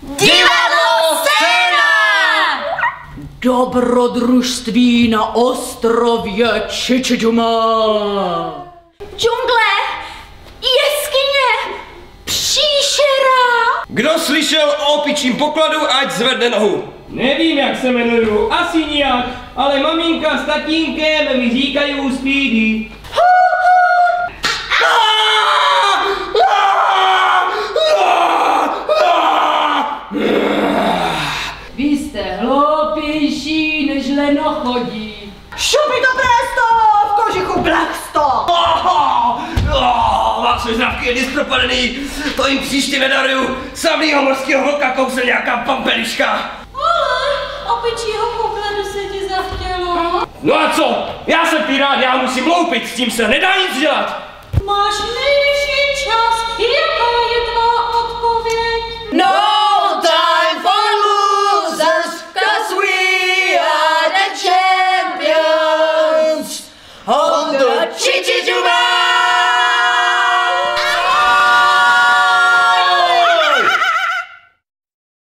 Divadlo Scéna! Dobrodružství na ostrově Čičidžuma. Džungle, jeskyně, příšera. Kdo slyšel o opičím pokladu, ať zvedne nohu. Nevím, jak se jmenuju, asi nijak, ale maminka s tatínkem mi říkají Speedy. Vy jste hloupější než lenochodí. Šupi to presto, v kožichu blachsto. Váš zdravky je dispropadený, to jim příště nedaruju. Samýho morského vlka kousne nějaká pampeliška. Ale opičího pokladu se ti zachtělo. No a co? Já jsem pirát, já musím loupit, s tím se nedá nic dělat. Máš nejvyšší čas, jen